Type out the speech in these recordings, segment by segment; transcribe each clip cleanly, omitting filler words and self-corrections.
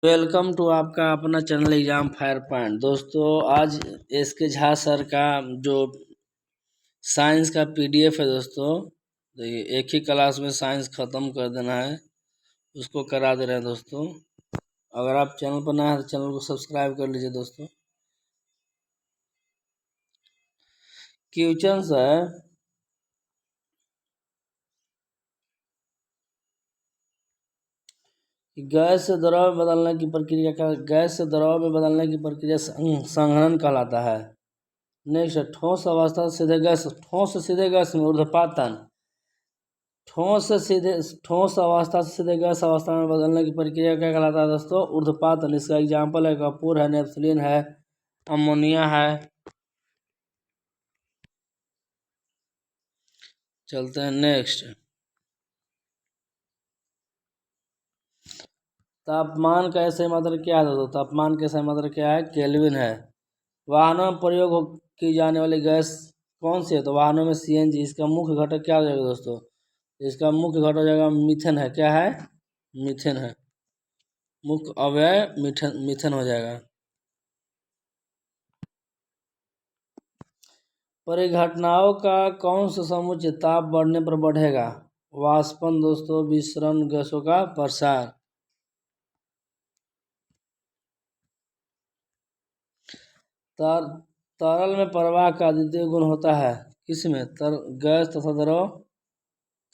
Welcome to आपका अपना channel exam fire point. दोस्तों आज एस के झा सर का जो साइंस का पीडीएफ है दोस्तों, देखिए एक ही क्लास में साइंस ख़त्म कर देना है, उसको करा दे रहे हैं दोस्तों। अगर आप चैनल पर नए हैं तो चैनल को सब्सक्राइब कर लीजिए दोस्तों। क्वेश्चंस है, गैस से द्रव में बदलने की प्रक्रिया का गैस से द्रव में बदलने की प्रक्रिया संघनन कहलाता है। नेक्स्ट, ठोस अवस्था से सीधे गैस, ठोस से सीधे गैस में ऊर्ध्वपातन, ठोस अवस्था से सीधे गैस अवस्था में बदलने की प्रक्रिया क्या कहलाता है दोस्तों? ऊर्ध्वपातन। इसका एग्जाम्पल है कपूर है, नेपथलीन है, अमोनिया है। चलते हैं नेक्स्ट। तापमान का सही मात्रा क्या है दोस्तों? तापमान का सही मात्रा क्या है? केल्विन है। वाहनों में की जाने वाली गैस कौन सी है? तो वाहनों में सीएनजी। इसका मुख्य घटक क्या हो जाएगा दोस्तों? इसका मुख्य घटक हो जाएगा मीथेन है। क्या है? मीथेन है। मुख्य अव्यय मीथेन हो जाएगा। परिघटनाओं का कौन सा समुच्चय ताप बढ़ने पर बढ़ेगा? वाष्पन दोस्तों, विसरण गैसों का प्रसार। तरल में प्रवाह का अद्वितीय गुण होता है किसमें? गैस तथा द्रव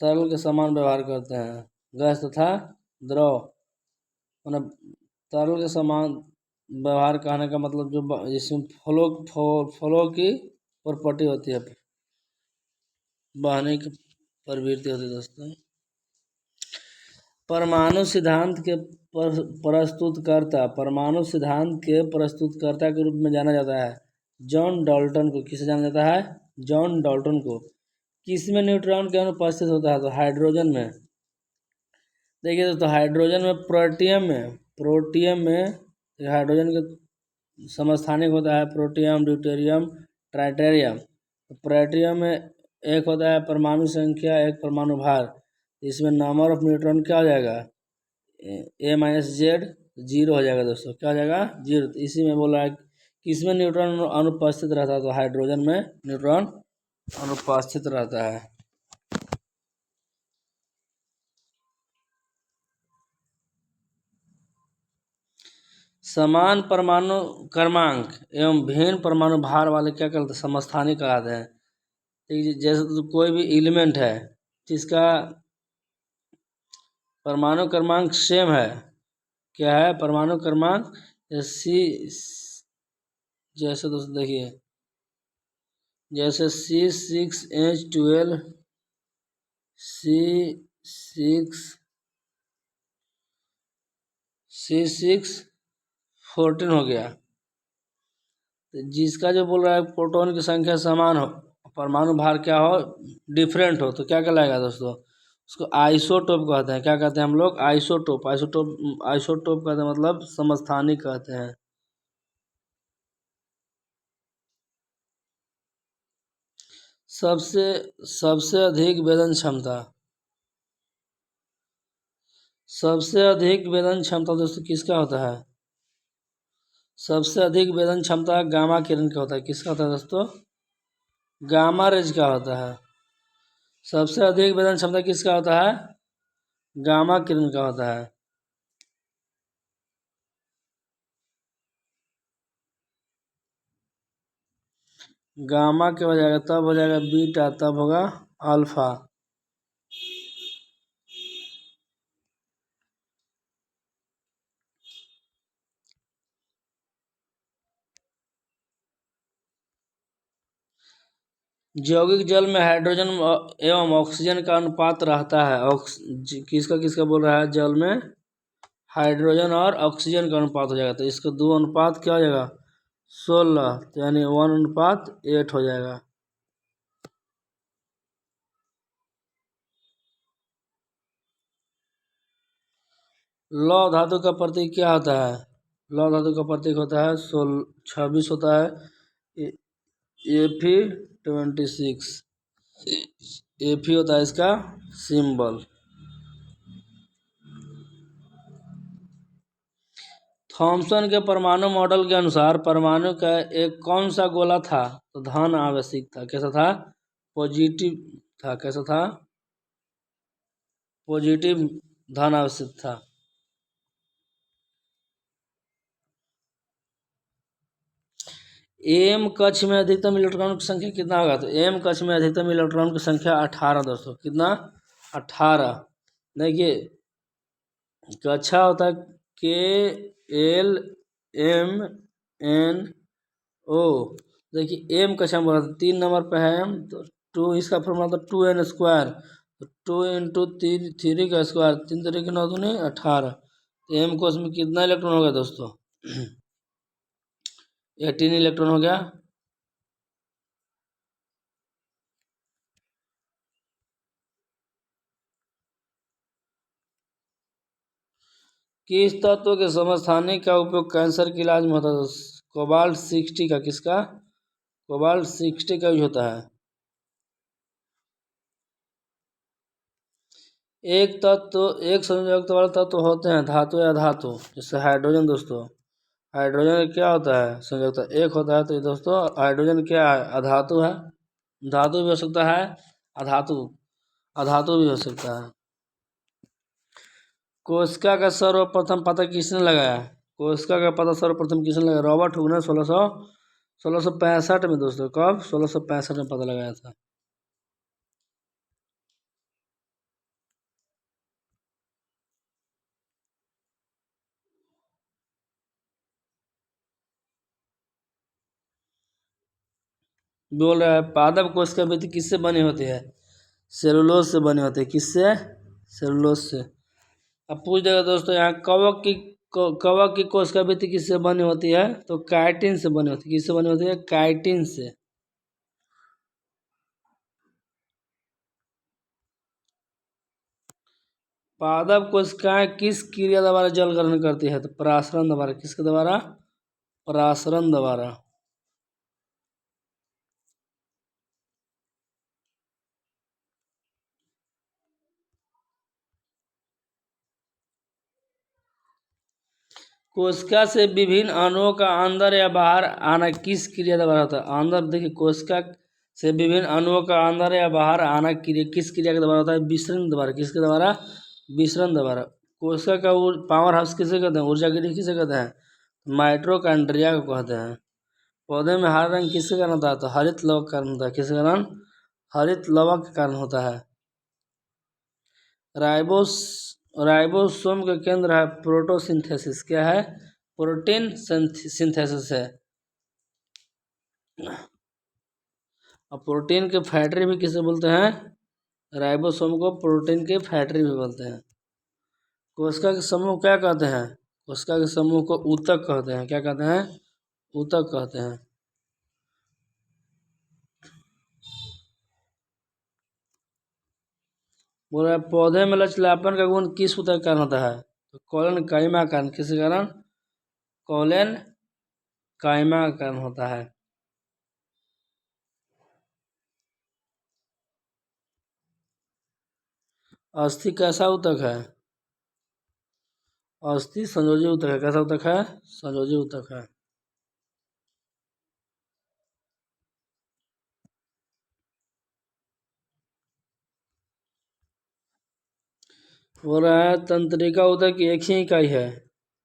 तरल के समान व्यवहार करते हैं। गैस तथा द्रव मतलब तरल के समान व्यवहार कहने का मतलब जो जिसमें फ्लो की प्रॉपर्टी होती है, बहने की प्रवृत्ति होती है दोस्तों। परमाणु सिद्धांत के प्रस्तुतकर्ता, परमाणु सिद्धांत के प्रस्तुतकर्ता के रूप में जाना जाता है जॉन डाल्टन को। किसे जाना जाता है? जॉन डाल्टन को। किसमें न्यूट्रॉन के अनुपस्थित होता है? तो हाइड्रोजन में। देखिए दोस्तों, हाइड्रोजन में प्रोटियम में हाइड्रोजन के समस्थानिक होता है प्रोटियम, ड्यूटेरियम, ट्राइटेरियम। प्रोटियम में एक होता है परमाणु संख्या, एक परमाणु भार। इसमें नंबर ऑफ न्यूट्रॉन क्या हो जाएगा? A-Z, जीरो हो जाएगा दोस्तों। क्या हो जाएगा? जीरो। तो इसी में बोला है किसमें न्यूट्रॉन अनुपस्थित रहता है? तो हाइड्रोजन में न्यूट्रॉन अनुपस्थित रहता है। समान परमाणु क्रमांक एवं भिन्न परमाणु भार वाले क्या कहलाते हैं? समस्थानिक कहलाते हैं। ठीक है, जैसे तो कोई भी एलिमेंट है जिसका परमाणु क्रमांक सेम है, क्या है? परमाणु क्रमांक सी, जैसे दोस्तों देखिए, जैसे C6H12, C614 हो गया। तो जिसका जो बोल रहा है प्रोटॉन की संख्या समान हो, परमाणु भार क्या हो? डिफरेंट हो, तो क्या कहलाएगा दोस्तों? उसको आइसोटोप कहते हैं। क्या कहते हैं हम लोग? आइसोटोप। आइसोटोप कहते हैं मतलब समस्थानिक कहते हैं। सबसे सबसे अधिक वेदन क्षमता, सबसे अधिक वेदन क्षमता दोस्तों किसका होता है? सबसे अधिक वेदन क्षमता गामा किरण का होता है। किसका होता है दोस्तों? गामा रेज का होता है। सबसे अधिक वेदन क्षमता किसका होता है? गामा किरण का होता है। गामा के हो जाएगा, तब हो जाएगा बीटा, तब होगा अल्फा। यौगिक जल में हाइड्रोजन एवं ऑक्सीजन का अनुपात रहता है। किसका किसका बोल रहा है? जल में हाइड्रोजन और ऑक्सीजन का अनुपात हो जाएगा, तो इसका दो अनुपात क्या हो जाएगा? 16, तो यानी 1:8 हो जाएगा। लौह धातु का प्रतीक क्या होता है? लौह धातु का प्रतीक होता है 26 होता है। Fe26, Fe होता है इसका सिंबल। थॉमसन के परमाणु मॉडल के अनुसार परमाणु का एक कौन सा गोला था? तो धन आवश्यक था। कैसा था? पॉजिटिव था। कैसा था? पॉजिटिव धन आवश्यक था। एम कक्ष में अधिकतम इलेक्ट्रॉन की संख्या कितना होगा? तो एम कक्ष में अधिकतम इलेक्ट्रॉन की संख्या 18 दोस्तों। कितना? 18। देखिए कक्षा होता है के एल एम एन ओ। देखिए एम कक्षा में बोला 3 नंबर पे है एम, तो 2 इसका फॉर्मूला तो 2n²। तो 2 इंटू 3 का स्क्वायर, 3 3 के 9 दूनी 18। तो एम कोश में कितना इलेक्ट्रॉन हो गया दोस्तों? 18 इलेक्ट्रॉन हो गया। किस तत्व के समस्थानिक का उपयोग कैंसर के इलाज में होता है? कोबाल्ट 60 का। किसका? कोबाल्ट 60 का यूज होता है। एक तत्व एक संयुक्त वाले तत्व होते हैं धातु या धातु, जैसे हाइड्रोजन दोस्तों। हाइड्रोजन क्या होता है? संयुक्त एक होता है। तो ये दोस्तों हाइड्रोजन क्या है? अधातु है। धातु भी हो सकता है, अधातु अधातु भी हो सकता है। कोशिका का सर्वप्रथम पता किसने लगाया? कोशिका का पता सर्वप्रथम किसने लगाया? रॉबर्ट हुक ने 1665 में दोस्तों। कब? 1665 में पता लगाया था। बोल रहा है पादप कोशिका भित्ति किससे बनी होती है? सेलुलोज से बनी होती है। किससे? सेलुलोज से। अब पूछ देगा दोस्तों यहाँ कवक की कोशिका भित्ति किससे बनी होती है? तो काइटिन से बनी होती है। किससे बनी होती है? काइटिन से। पादप कोशिकाएं किस क्रिया द्वारा जल ग्रहण करती है? तो परासरण द्वारा। किसके द्वारा? परासरण द्वारा। कोशिका से विभिन्न अणुओं का अंदर या बाहर आना किस क्रिया द्वारा होता है? अंदर देखिए कोशिका से विभिन्न अणुओं का अंदर या बाहर आना क्रिया किस क्रिया के द्वारा होता है? विसरण द्वारा। किसके द्वारा? विसरण द्वारा। कोशिका का पावर हाउस किसे कहते हैं? ऊर्जा गिरी किसे कहते हैं? माइटोकॉन्ड्रिया को कहते हैं। पौधे में हरा रंग किसके कारण होता है? तो हरित लवक कारण होता है। किसके कारण? हरित लवक के कारण होता है। राइबोस राइबोसोम का केंद्र है प्रोटोसिंथेसिस। क्या है? प्रोटीन सिंथेसिस है। और प्रोटीन के फैक्ट्री भी किसे बोलते हैं? राइबोसोम को प्रोटीन के फैक्ट्री भी बोलते हैं। कोशिका के समूह क्या कहते हैं? कोशिका के समूह को ऊतक कहते हैं। क्या कहते हैं? ऊतक कहते हैं। बोल रहा है पौधे में लचीलापन का गुण किस ऊतक के कारण होता है? तो कॉलन काइमा कारण। किस कारण? कॉलन काइमा का कारण होता है। अस्थि कैसा ऊतक है? अस्थि संयोजी ऊतक है। कैसा ऊतक है? संयोजी ऊतक है। हो रहा है तंत्रिका ऊतक की एक ही इकाई है।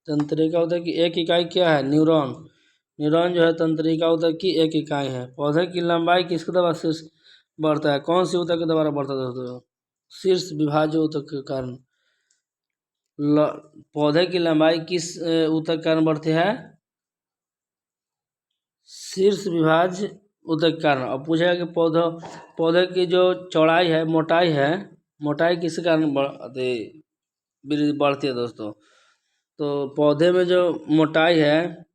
तंत्रिका ऊतक की एक इकाई क्या है? न्यूरॉन। न्यूरॉन जो है तंत्रिका ऊतक की एक इकाई है। पौधे की लंबाई किसके द्वारा से बढ़ता है? कौन सी ऊतक के द्वारा बढ़ता है दोस्तों? शीर्ष विभाज्य ऊतक के कारण। पौधे की लंबाई किस ऊतक के कारण बढ़ती है? शीर्ष विभाज्य ऊतक के कारण। अब पूछेगा कि पौधे की जो चौड़ाई है, मोटाई है, मोटाई किस कारण बढ़ती है दोस्तों? तो पौधे में जो मोटाई है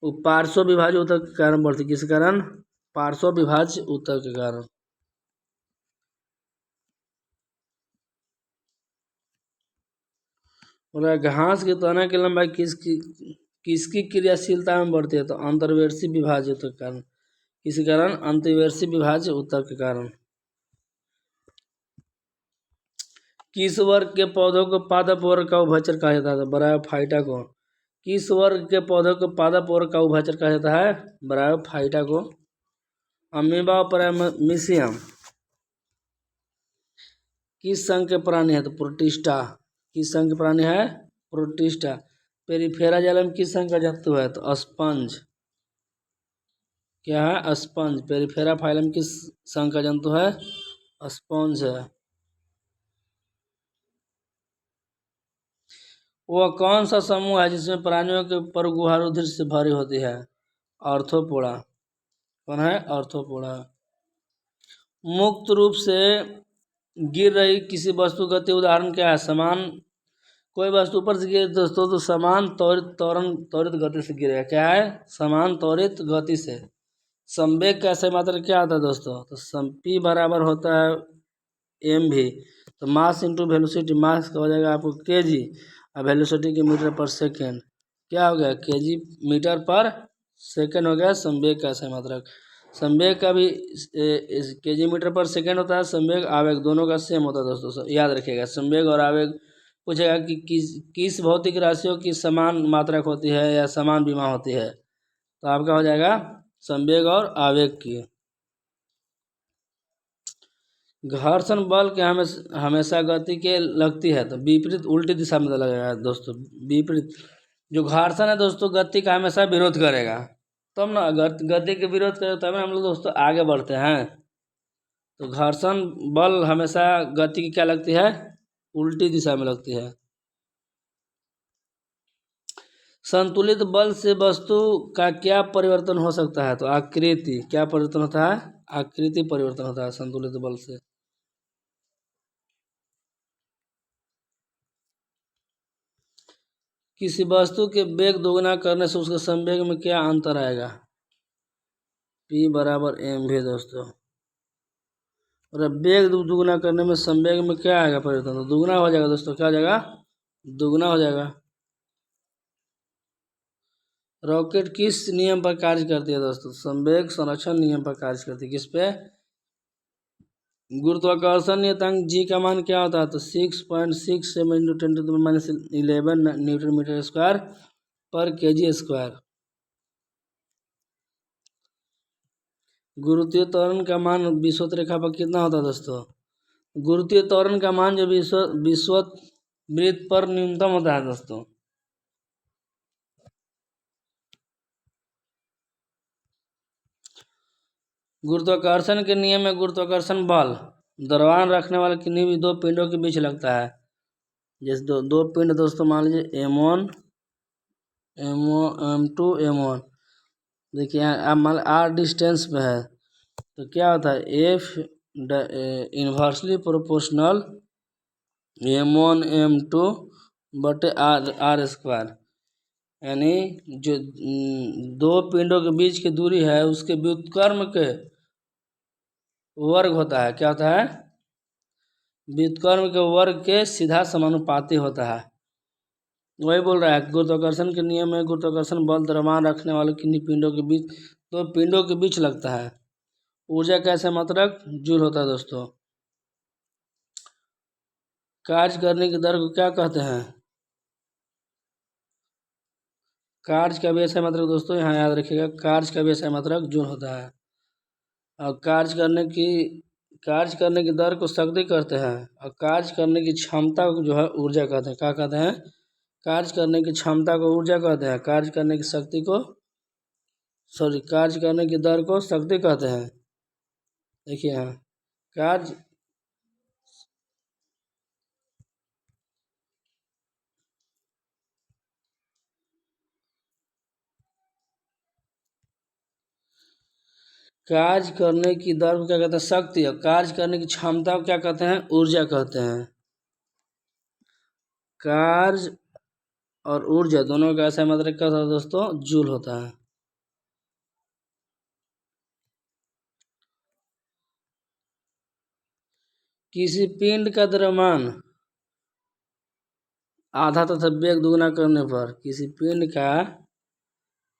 वो पार्श्व विभाज्य ऊतक के कारण बढ़ती है। किस कारण? पार्श्व विभाज्य ऊतक के कारण। और घास के तना की लंबाई किसकी क्रियाशीलता में बढ़ती है? तो अंतर्वर्षीय विभाज्य ऊतक के कारण। किस कारण? अंतर्वर्षीय विभाज्य ऊतक के कारण। किस वर्ग के पौधों को पादप वर्ग का उभयचर कहा जाता है? ब्रायोफाइटा को। किस वर्ग के पौधों को पादप वर्ग का उभयचर कहा जाता है? ब्रायोफाइटा को। अमीबा और पैरामीशियम किस संघ के प्राणी है? तो प्रोटिस्टा। किस संघ के प्राणी है? प्रोटिस्टा। पेरिफेरा जाइलम किस संघ का जंतु है? तो स्पंज। क्या है? स्पंज। पेरिफेरा फाइलम किस संघ का जंतु है? स्पंज है। वह कौन सा समूह है जिसमें प्राणियों के ऊपर गुहा रुधिर से भरी होती है? आर्थ्रोपोडा। कौन है? आर्थ्रोपोडा। मुक्त रूप से गिर रही किसी वस्तु गति उदाहरण क्या है? समान। कोई वस्तु ऊपर से गिरे दोस्तों तो समान त्वरित गति से गिरेगा। क्या है? समान त्वरित गति से। संवेग का सही मात्रा क्या आता है दोस्तों? तो P बराबर होता है mv। तो मास इंटू वेलोसिटी, मास का हो जाएगा आपको kg और वेलोसिटी के मीटर पर सेकेंड। क्या हो गया? kg मीटर पर सेकेंड हो गया संवेग का सही मात्रक। संवेग का भी kg मीटर पर सेकेंड होता है। संवेग आवेग दोनों का सेम होता है दोस्तों, याद रखिएगा। संवेग और आवेग पूछेगा कि किस भौतिक राशियों की समान मात्रक होती है या समान विमा होती है? तो आपका हो जाएगा संवेग और आवेग की। घर्षण बल के हमेशा गति के लगती है तो विपरीत उल्टी दिशा में लगेगा दोस्तों। विपरीत जो घर्षण है दोस्तों गति का हमेशा विरोध करेगा, तब ना गति के विरोध करेगा तब ना हम लोग दोस्तों आगे बढ़ते हैं। तो घर्षण बल हमेशा गति की क्या लगती है? उल्टी दिशा में लगती है। संतुलित बल से वस्तु का क्या परिवर्तन हो सकता है? तो आकृति। क्या परिवर्तन होता है? आकृति परिवर्तन होता है संतुलित बल से। किसी वस्तु के वेग दोगुना करने से उसके संवेग में क्या अंतर आएगा? P बराबर mv दोस्तों। और वेग दुगुना करने में संवेग में क्या आएगा परिवर्तन? तो दुगुना हो जाएगा दोस्तों। क्या हो जाएगा? दुगुना हो जाएगा। रॉकेट किस नियम पर कार्य करती है दोस्तों? संवेग संरक्षण नियम पर कार्य करती है। किस पे? गुरुत्वाकर्षण नियतांक जी का मान क्या होता है? तो 6.67 इंटू 10⁻11 न्यूटन मीटर स्क्वायर पर kg स्क्वायर। गुरुत्वीय त्वरण का मान विषुवत रेखा पर कितना होता है दोस्तों? गुरुत्वीय त्वरण का मान जो विषुवत वृत्त पर न्यूनतम होता है दोस्तों। गुरुत्वाकर्षण के नियम में गुरुत्वाकर्षण बल द्रव्यमान रखने वाले किन्हीं भी दो पिंडों के बीच लगता है। जैसे दो पिंड दोस्तों मान लीजिए m1 m2 m1। देखिए अब मान r डिस्टेंस पे है तो क्या होता है? F inversely proportional m1 m2 बटे r स्क्वायर। यानी जो दो पिंडों के बीच की दूरी है उसके व्युत्क्रम के वर्ग होता है। क्या होता है? व्युत्क्रम के वर्ग के सीधा समानुपाती होता है। वही बोल रहा है गुरुत्वाकर्षण के नियम में गुरुत्वाकर्षण बल द्रव्यमान रखने वाले किन्हीं पिंडों के बीच दो पिंडों के बीच लगता है। ऊर्जा कैसे मात्रक? जूल होता है दोस्तों। कार्य करने की दर को क्या कहते हैं? कार्य का भी ऐसा मात्रक दोस्तों यहाँ याद रखिएगा, कार्य का भी ऐसा मात्रक जूल होता है। और कार्य करने की दर को शक्ति कहते हैं और कार्य करने की क्षमता को जो है ऊर्जा कहते हैं। क्या कहते हैं? कार्य करने की क्षमता को ऊर्जा कहते हैं। कार्य करने की शक्ति को कार्य करने की दर को शक्ति कहते हैं। देखिए यहाँ कार्य कार्य करने की दर को क्या कहते हैं? शक्ति। और कार्य करने की क्षमता को क्या कहते हैं? ऊर्जा कहते हैं। कार्य और ऊर्जा दोनों का ऐसा मात्रक क्या होता है दोस्तों? जूल होता है। किसी पिंड का द्रव्यमान आधा तथा वेग दुगुना करने पर किसी पिंड का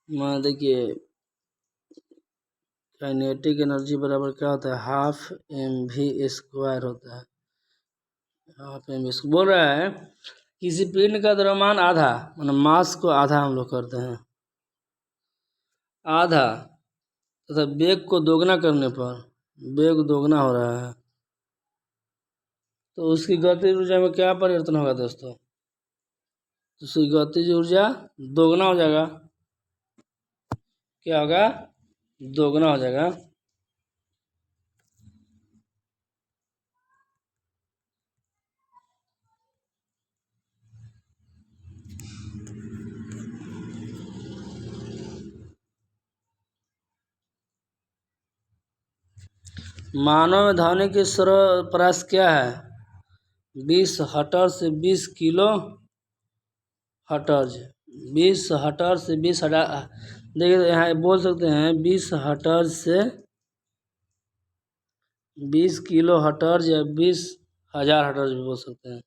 मान देखिए काइनेटिक एनर्जी बराबर क्या होता है? ½ mv² होता है। हाफ mv बोल रहा है किसी पिंड का द्रव्यमान आधा, मतलब मास को आधा हम लोग करते हैं, आधा तथा वेग को दोगुना करने पर वेग दोगुना हो रहा है, तो उसकी गतिज ऊर्जा में क्या परिवर्तन होगा दोस्तों? तो उसकी गतिज ऊर्जा दोगुना हो जाएगा। क्या होगा? दोगुना हो जाएगा। मानव में ध्वनि की प्रयास क्या है? 20 हर्ट्ज से 20 किलो हर्ट्ज, 20 हर्ट्ज से 20 देखिए यहाँ बोल सकते हैं 20 हर्ट्ज से 20 किलो हर्ट्ज या 20,000 हर्ट्ज भी बोल सकते हैं।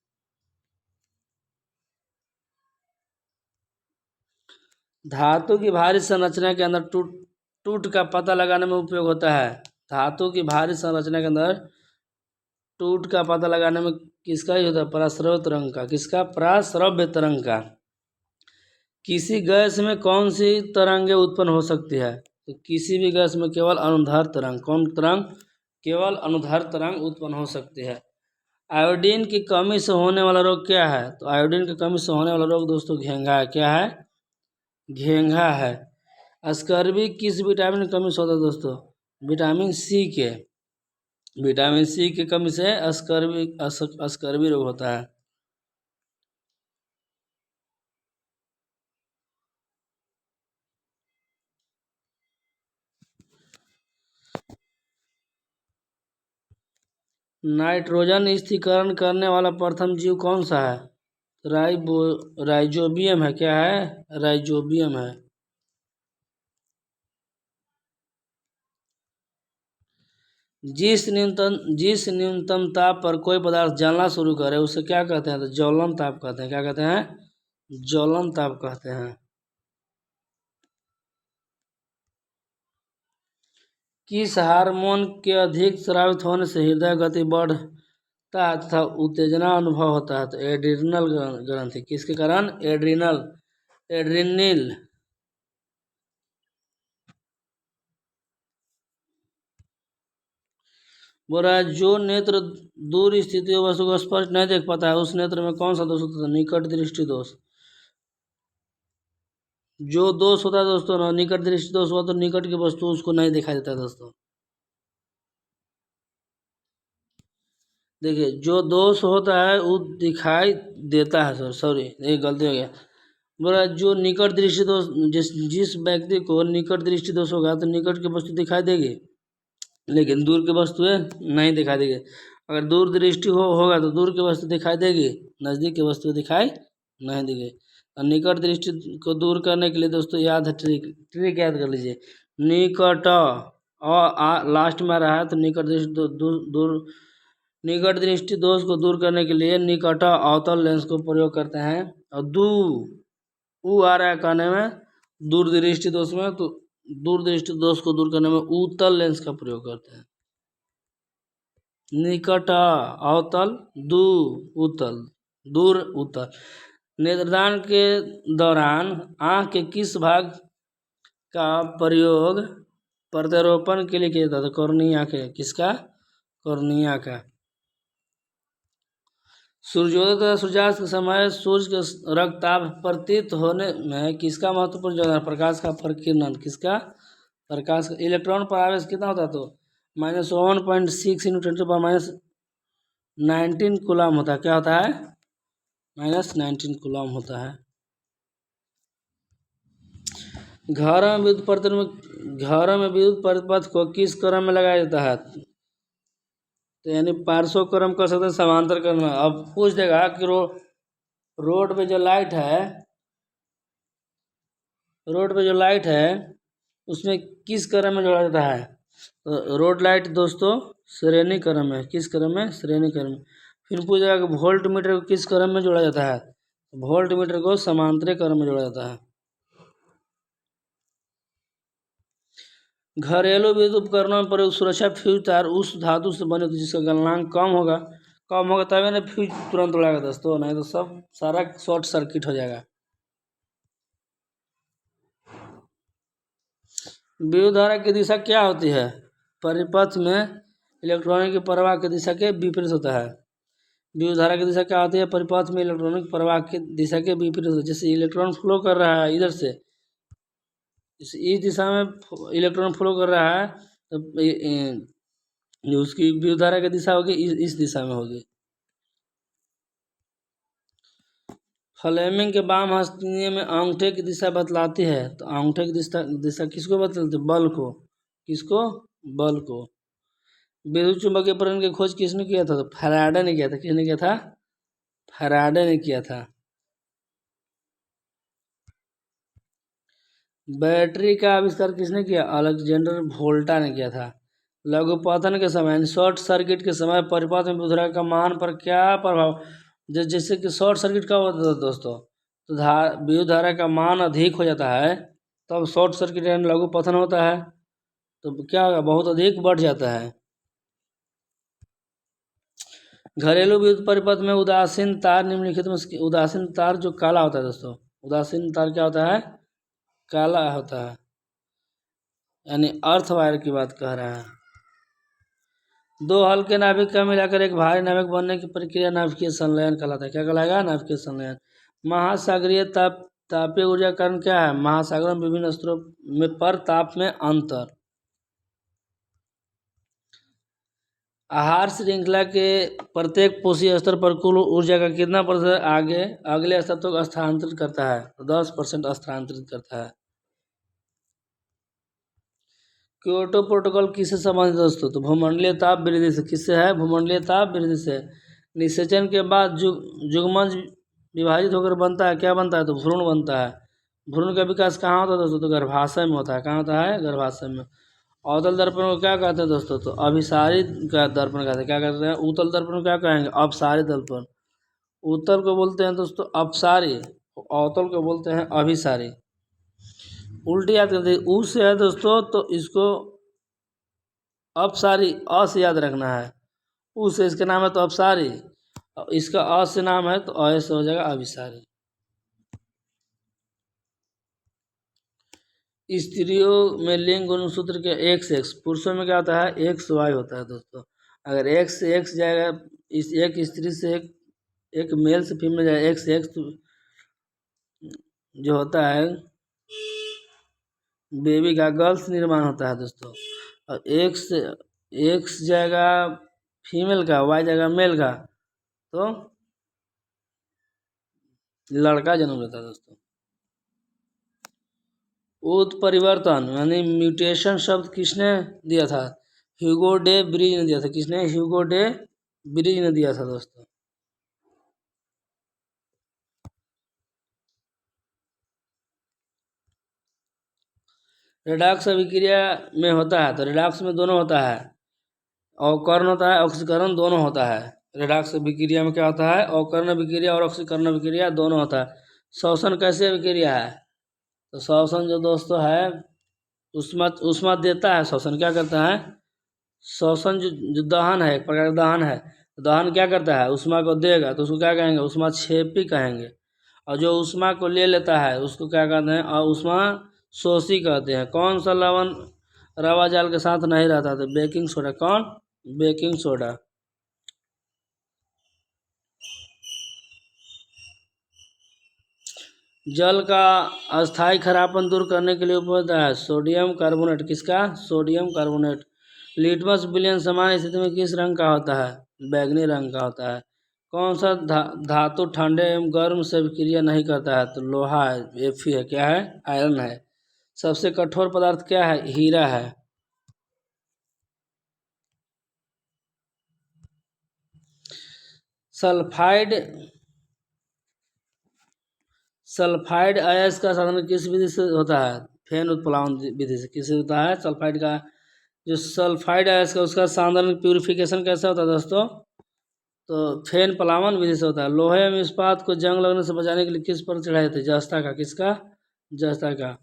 धातु की भारी संरचना के अंदर टूट का पता लगाने में उपयोग होता है। धातु की भारी संरचना के अंदर टूट का पता लगाने में किसका यूज होता है? पराश्रव्य तरंग का। किसका? पराश्रव्य तरंग का। किसी गैस में कौन सी तरंगें उत्पन्न हो सकती है? तो किसी भी गैस में केवल अनुदैर्ध्य तरंग। कौन तरंग? केवल अनुदैर्ध्य तरंग उत्पन्न हो सकती है। आयोडीन की कमी से होने वाला रोग क्या है? तो आयोडीन की कमी से होने वाला रोग दोस्तों घेंघा है। क्या है? घेंघा है। स्कर्वी किस विटामिन की कमी से होता है दोस्तों? विटामिन सी के। विटामिन सी की कमी से स्कर्वी रोग होता है। नाइट्रोजन स्थिरीकरण करने वाला प्रथम जीव कौन सा है? राइजोबियम है। क्या है? राइजोबियम है। जिस न्यूनतम ताप पर कोई पदार्थ जलना शुरू करे उसे क्या कहते हैं? तो ज्वलन ताप कहते हैं। क्या कहते हैं? ज्वलन ताप कहते हैं। किस हार्मोन के अधिक स्रावित होने से हृदय गति बढ़ता है तथा उत्तेजना अनुभव होता है? तो एड्रिनल ग्रंथि। किसके कारण? एड्रिनिल। बोल रहा है जो नेत्र दूर स्थित वस्तु को स्पष्ट नहीं देख पाता है उस नेत्र में कौन सा दोष होता है? निकट दृष्टि दोष। जो दोष होता है दोस्तों ना, निकट दृष्टि दोष हुआ तो निकट की वस्तु उसको नहीं दिखाई देता है दोस्तों। देखिए जो दोष होता है वो दिखाई देता है। सर सॉरी ये गलती हो गया। बोला जो निकट दृष्टि दोष, जिस व्यक्ति को निकट दृष्टि दोष होगा तो निकट की वस्तु दिखाई देगी लेकिन दूर की वस्तुएं नहीं दिखाई देगी। अगर दूर दृष्टि होगा तो दूर की वस्तु दिखाई देगी, नज़दीक की वस्तु दिखाई नहीं देगी। और निकट दृष्टि को दूर करने के लिए दोस्तों याद है ट्रिक याद कर लीजिए। निकट और लास्ट में आ रहा है तो निकट दृष्टि दूर निकट दृष्टि दोष को दूर करने के लिए निकट अवतल लेंस को प्रयोग करते हैं। और ऊ आ रहा है कहने में दूर दृष्टि दोष में, तो दूर दृष्टि दोष को दूर करने में उत्तल लेंस का प्रयोग करते हैं। निकट अवतल उत्तल दूर उत्तल। नेत्रदान के दौरान आँख के किस भाग का प्रयोग प्रत्यारोपण के लिए किया जाता था? कॉर्निया के। किसका? कॉर्निया का। सूर्योदय तथा सूर्यास्त के समय सूर्य के रक्तताप प्रतीत होने में किसका महत्वपूर्ण योगदान? प्रकाश का प्रकीर्णन। किसका? प्रकाश का। इलेक्ट्रॉन पर आवेश कितना होता है? तो -1.6 × 10⁻19 कूलम होता है। क्या होता है? -19 कूलम होता है। घरों में विद्युत परिपथ को किस क्रम में लगाया जाता है? तो यानी पार्श्व क्रम कर सकते हैं, समांतर क्रम। अब पूछ देगा कि रोड पे जो लाइट है उसमें किस क्रम में जोड़ा जाता है? तो रोड लाइट दोस्तों श्रेणी क्रम है। किस क्रम में? श्रेणी क्रम में। फिर पूछेगा कि वोल्ट मीटर को किस क्रम में जोड़ा जाता है? वोल्ट मीटर को समांतरी क्रम में जोड़ा जाता है। घरेलू विद्युत उपकरणों में प्रयुक्त सुरक्षा फ्यूज तार उस धातु से बने होते जिसका गलनांक कम होगा। कम होगा तभी ना फ्यूज तुरंत उड़ेगा दोस्तों, नहीं तो सब सारा शॉर्ट सर्किट हो जाएगा। विद्युत धारा की दिशा क्या होती है? परिपथ में इलेक्ट्रॉनिक के प्रवाह की दिशा के विपरीत होता है। विद्युत धारा की दिशा क्या होती है? परिपथ में इलेक्ट्रॉनिक प्रवाह की दिशा के विपरीत होता है। जैसे इलेक्ट्रॉन फ्लो कर रहा है इधर से, इस दिशा में इलेक्ट्रॉन फ्लो कर रहा है, तो जो उसकी विद्युत धारा की दिशा होगी इस दिशा में होगी। फ्लेमिंग के वाम हस्त नियम में अंगूठे की दिशा बतलाती है, तो अंगूठे की दिशा किसको बतलाती है? बल को। किसको? बल को। विद्युत चुम्बकीयकरण की खोज किसने किया था? तो फैराडे ने किया था। किसने किया था? फैराडे ने किया था। बैटरी का आविष्कार किसने किया? अलेक्जेंडर वोल्टा ने किया था। लघुपतन के समय यानी शॉर्ट सर्किट के समय परिपथ में विद्युत धारा का मान पर क्या प्रभाव? जैसे कि शॉर्ट सर्किट का होता है दोस्तों, तो विद्युत धारा का मान अधिक हो जाता है, तब शॉर्ट सर्किट यानी लघुपतन होता है, तो क्या होगा? बहुत अधिक बढ़ जाता है। घरेलू विद्युत परिपथ में उदासीन तार निम्नलिखित में उदासीन तार जो काला होता है दोस्तों, उदासीन तार क्या होता है? काला होता है, यानी अर्थ वायर की बात कह रहे हैं। दो हल्के नाभिक का मिलाकर एक भारी नाभिक बनने की प्रक्रिया नाभिकीय संलयन कहलाता है। क्या कहलाएगा? नाभिकीय संलयन। महासागरीय तापीय ऊर्जा कारण क्या है? महासागरों में विभिन्न स्तरों में पर ताप में अंतर। आहार श्रृंखला के प्रत्येक कोशीय स्तर पर कुल ऊर्जा का कितना प्रतिशत अगले स्तर तक स्थानांतरित करता है? तो 10% स्थानांतरित करता है। क्योटो प्रोटोकॉल किससे संबंधित दोस्तों? तो भूमंडलीय ताप वृद्धि से। किससे है? भूमंडलीय ताप वृद्धि से। निषेचन के बाद युग्मज विभाजित होकर बनता है, क्या बनता है? तो भ्रूण बनता है। भ्रूण का विकास कहाँ होता है दोस्तों? तो गर्भाशय में होता है। कहाँ होता है? गर्भाशय में। अवतल दर्पण को क्या कहते हैं दोस्तों? तो अभिसारी का दर्पण कहते हैं। क्या कहते हैं? उत्तल दर्पण को क्या कहेंगे? अपसारी दर्पण। उत्तल को बोलते हैं दोस्तों अपसारी, अवतल को बोलते हैं अभिसारी। उल्टी याद करते ऊ से है दोस्तों, तो इसको अपसारी अ से याद रखना है। ऊ से इसका नाम है तो अपसारी, इसका अ से नाम है तो अ से हो जाएगा अभिसारी। स्त्रियों में लिंग गुणसूत्र के X, पुरुषों में क्या होता है? XY होता है दोस्तों। अगर X से X जाएगा, इस एक स्त्री से एक मेल से फीमेल जाएगा XX, तो जो होता है बेबी का गर्ल्स निर्माण होता है दोस्तों। और एक्स जाएगा फीमेल का, वाई जाएगा मेल का, तो लड़का जन्म लेता है दोस्तों। उत्परिवर्तन यानी म्यूटेशन शब्द किसने दिया था? ह्यूगो डे ब्रिज ने दिया था। किसने? ह्यूगो डे ब्रिज ने दिया था दोस्तों। रेडॉक्स अभिक्रिया में होता है, तो रेडॉक्स में दोनों होता है, अवकरण होता है, ऑक्सीकरण दोनों होता है। रेडॉक्स अभिक्रिया में क्या होता है? अवकरण अभिक्रिया और ऑक्सीकरण अभिक्रिया दोनों होता है। श्वसन कैसे अभिक्रिया है? तो श्वसन जो दोस्तों है उष्मा उष्मा देता है। श्वसन क्या करता है? श्वसन जो दहन है, एक प्रकार का दहन है, दहन क्या करता है? उष्मा को देगा, तो उसको क्या कहेंगे? उष्मा क्षेपी कहेंगे। और जो उष्मा को ले लेता है उसको क्या कहते हैं? और उष्मा शोषी कहते हैं। कौन सा लवण रवा जाल के साथ नहीं रहता? तो बेकिंग सोडा। कौन? Baking soda. जल का अस्थायी खरापन दूर करने के लिए उपयोग होता है सोडियम कार्बोनेट। किसका? Sodium carbonate. लिटमस विलयन सामान्य स्थिति में किस रंग का होता है? बैगनी रंग का होता है। कौन सा धातु ठंडे एवं गर्म से अभिक्रिया नहीं करता है? तो लोहा है, Fe है। क्या है? आयरन है। सबसे कठोर पदार्थ क्या है? हीरा है। सल्फाइड सल्फाइड अयस्क का साधन किस विधि से होता है? फेन उत्प्लावन विधि से। किससे होता है? सल्फाइड का जो सल्फाइड अयस्क है उसका साधारण प्यूरिफिकेशन कैसे होता है दोस्तों? तो फेन प्लावन विधि से होता है। लोहे एवं इस्पात को जंग लगने से बचाने के लिए किस पर चढ़ाए थे? जस्ता का। किसका? जस्ता का।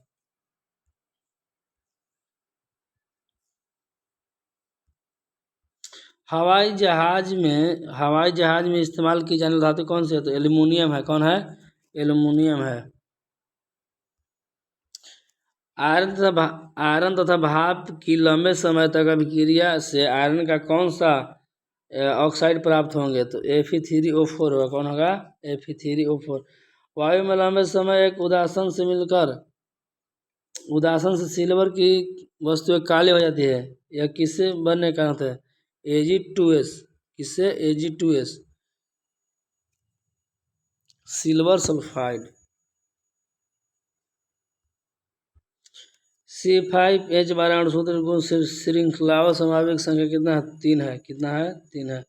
हवाई जहाज में इस्तेमाल की जाने वाली धातु कौन सी है? तो एल्युमिनियम है। कौन है? एल्युमिनियम है। आयरन तथा भाप की लंबे समय तक अभिक्रिया से आयरन का कौन सा ऑक्साइड प्राप्त होंगे? तो Fe3O4 होगा। कौन होगा? Fe3O4। वायु में लंबे समय एक उदासन से सिल्वर की वस्तुएं काली हो जाती है, यह किससे बनने के कारण होता है? Ag2S। किससे? Ag2S, silver sulphide. C5H12 अणुसूत्र गुण श्रृंखलाओं समावेश संख्या कितना है? 3 है। कितना है? 3 है।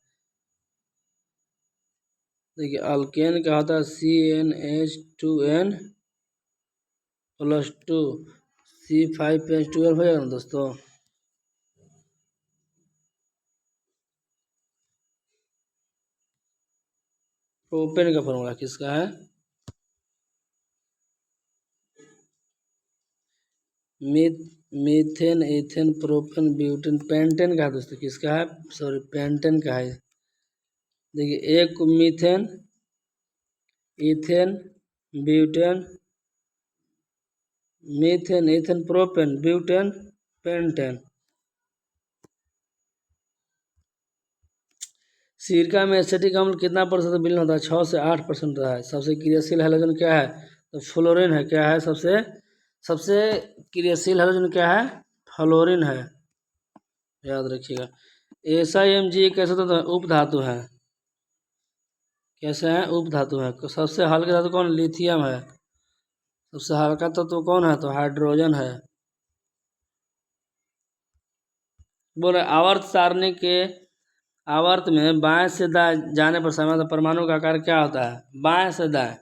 देखिए अल्केन का होता है CnH2n+2, C5H12 हो जाएगा ना दोस्तों। प्रोपेन का फॉर्मूला किसका है? Methane, ethane, propane, butane, pentane का है दोस्तों। किसका है? सॉरी, पेंटेन का है। देखिए एक methane, ethane, butane, methane, ethane, propane, butane, pentane. सिरका में एसिटिक अम्ल कितना प्रतिशत विलीन होता है? 6 से 8% रहा है। सबसे क्रियाशील हैलोजन क्या है? तो फ्लोरीन है। क्या है? सबसे क्रियाशील हैलोजन क्या है? फ्लोरीन है। याद रखिएगा। SiMg कैसे तो उप धातु है। कैसे है? उप धातु है। सबसे हल्का धातु कौन? लिथियम है। सबसे हल्का तत्व कौन है? तो हाइड्रोजन है। बोले आवर्त सारणी के आवर्त में बाएं से दाएं जाने पर समय परमाणु का आकार क्या होता है? बाएं से दाएं,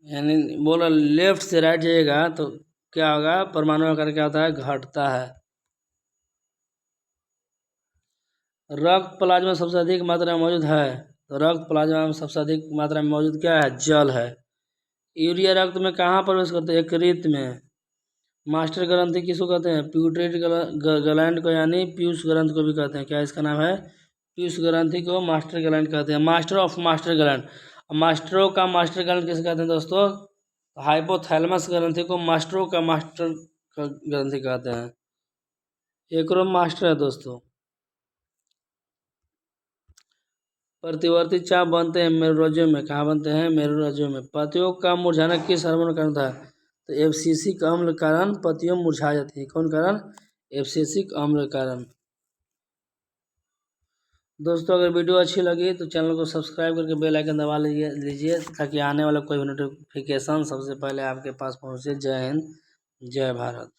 यानी बोला लेफ्ट से राइट जाइएगा तो क्या होगा? परमाणु का आकार क्या होता है? घटता है। रक्त प्लाज्मा सबसे अधिक मात्रा में मौजूद है। तो रक्त प्लाज्मा में सबसे अधिक मात्रा में मौजूद क्या है? जल है। यूरिया रक्त में कहाँ प्रवेश करते हैं? यकृत में। मास्टर ग्रंथि किसको कहते हैं? प्यूटरेट ग्लैंड को, यानी पीयूष ग्रंथि को भी कहते हैं। क्या इसका नाम है? पीयूष ग्रंथि को मास्टर ग्लैंड कहते हैं। Master of master gland. मास्टरों का मास्टर ग्लैंड किसे कहते हैं दोस्तों? हाइपोथैलेमस ग्रंथि को मास्टरों का मास्टर ग्रंथि कहते हैं। एकरो मास्टर है दोस्तों। प्रतिवर्ती चाप बनते हैं मेरुरज्जु में। कहाँ बनते हैं? मेरुरज्जु में। पत्तियों का मुरझाना किस हार्मोन का कारण होता है? तो एब्सिसिक अम्ल कारण पत्तियां मुरझा जाती है। कौन कारण? एब्सिसिक अम्ल कारण। दोस्तों अगर वीडियो अच्छी लगी तो चैनल को सब्सक्राइब करके बेल आइकन दबा लीजिए ताकि आने वाला कोई भी नोटिफिकेशन सबसे पहले आपके पास पहुंचे। जय हिंद, जय भारत।